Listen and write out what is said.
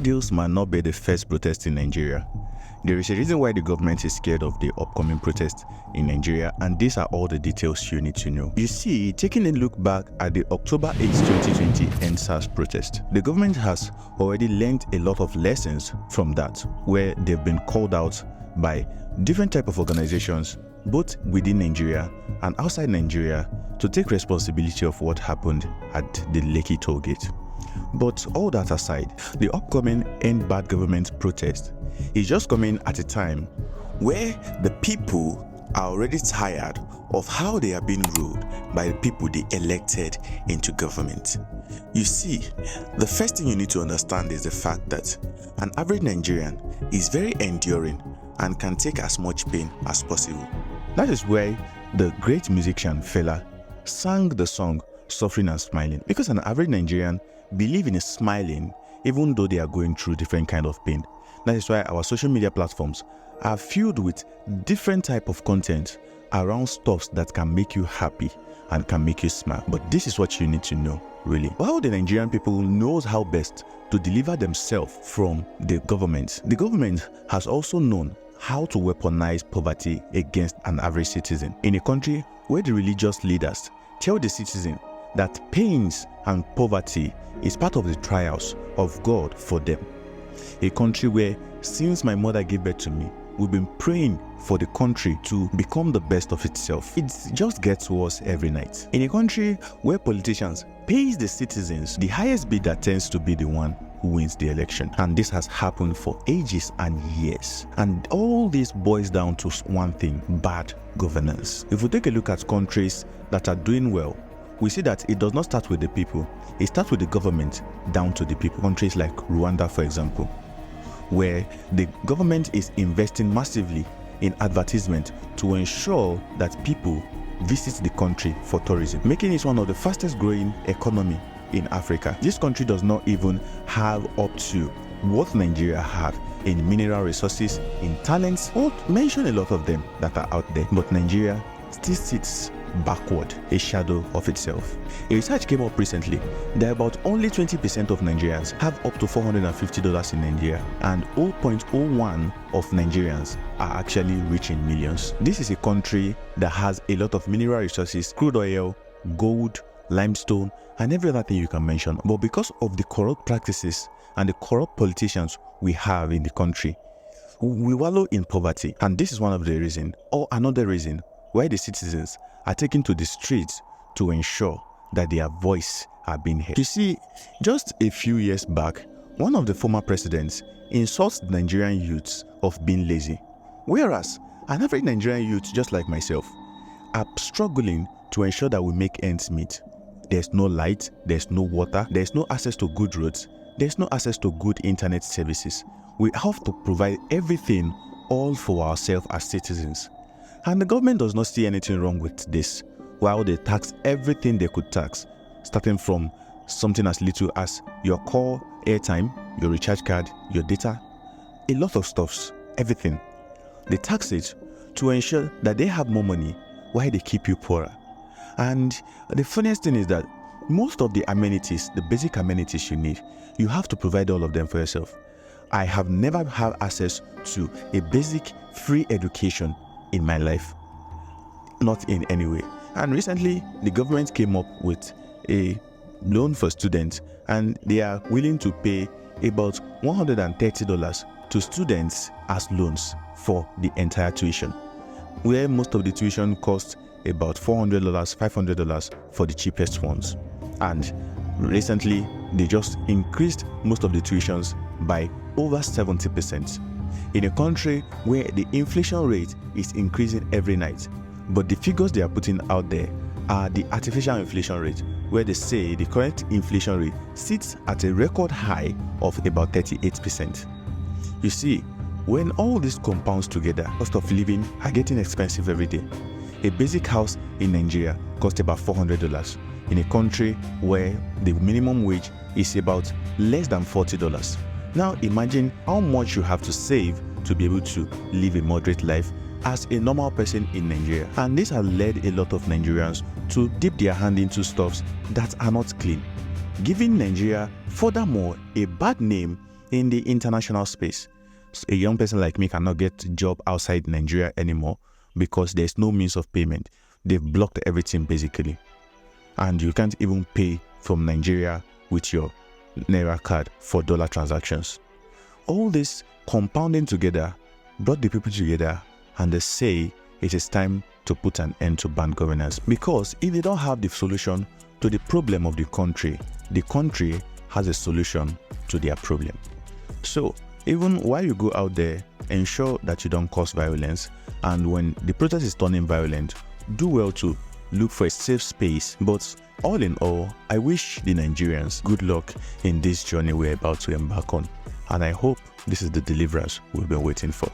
Drug deals might not be the first protest in Nigeria. There is a reason why the government is scared of the upcoming protest in Nigeria, and these are all the details you need to know. You see, taking a look back at the October 8, 2020 end SARS protest, the government has already learned a lot of lessons from that, where they've been called out by different type of organizations, both within Nigeria and outside Nigeria, to take responsibility of what happened at the Lekki toll gate. But all that aside, the upcoming End Bad Government protest is just coming at a time where the people are already tired of how they are being ruled by the people they elected into government. You see, the first thing you need to understand is the fact that an average Nigerian is very enduring and can take as much pain as possible. That is why the great musician Fela sang the song Suffering and Smiling, because an average Nigerian believe in smiling even though they are going through different kind of pain. That is why our social media platforms are filled with different type of content around stuff that can make you happy and can make you smile. But this is what you need to know, really. While the Nigerian people knows how best to deliver themselves from the government has also known how to weaponize poverty against an average citizen. In a country where the religious leaders tell the citizen that pains and poverty is part of the trials of God for them. A country where, since my mother gave birth to me, we've been praying for the country to become the best of itself. It just gets worse every night. In a country where politicians pays the citizens the highest bidder tends to be the one who wins the election. And this has happened for ages and years. And all this boils down to one thing: bad governance. If we take a look at countries that are doing well, we see that it does not start with the people. It starts with the government down to the people. Countries like Rwanda, for example, where the government is investing massively in advertisement to ensure that people visit the country for tourism, making it one of the fastest growing economy in Africa. This country does not even have up to what Nigeria have in mineral resources, in talents, or mention a lot of them that are out there. But Nigeria still sits backward, a shadow of itself. A research came up recently that about only 20% of Nigerians have up to $450 in Nigeria, and 0.01 of Nigerians are actually reaching millions. This is a country that has a lot of mineral resources, crude oil, gold, limestone, and every other thing you can mention. But because of the corrupt practices and the corrupt politicians we have in the country, we wallow in poverty. And this is one of the reasons, or another reason, why the citizens are taken to the streets to ensure that their voice are being heard. You see, just a few years back, one of the former presidents insults the Nigerian youths of being lazy, whereas an average Nigerian youth, just like myself, are struggling to ensure that we make ends meet. There's no light, there's no water, there's no access to good roads, there's no access to good internet services. We have to provide everything all for ourselves as citizens. And the government does not see anything wrong with this, while they tax everything they could tax, starting from something as little as your call, airtime, your recharge card, your data, a lot of stuffs, everything. They tax it to ensure that they have more money while they keep you poorer. And the funniest thing is that most of the amenities, the basic amenities you need, you have to provide all of them for yourself. I have never had access to a basic free education in my life, not in any way. And recently the government came up with a loan for students, and they are willing to pay about $130 to students as loans for the entire tuition, where most of the tuition costs about $400, $500 for the cheapest ones. And recently they just increased most of the tuitions by over 70%. In a country where the inflation rate is increasing every night, but the figures they are putting out there are the artificial inflation rate, where they say the current inflation rate sits at a record high of about 38%. You see, when all this compounds together, cost of living are getting expensive every day. A basic house in Nigeria costs about $400, in a country where the minimum wage is about less than $40. Now imagine how much you have to save to be able to live a moderate life as a normal person in Nigeria. And this has led a lot of Nigerians to dip their hand into stuffs that are not clean, giving Nigeria furthermore a bad name in the international space. So a young person like me cannot get a job outside Nigeria anymore because there's no means of payment. They've blocked everything basically. And you can't even pay from Nigeria with your Naira card for dollar transactions. All this compounding together brought the people together, and they say it is time to put an end to bad governance, because if they don't have the solution to the problem of the country has a solution to their problem. So even while you go out there, ensure that you don't cause violence, and when the protest is turning violent, do well to look for a safe space. But all in all, I wish the Nigerians good luck in this journey we're about to embark on, and I hope this is the deliverance we've been waiting for.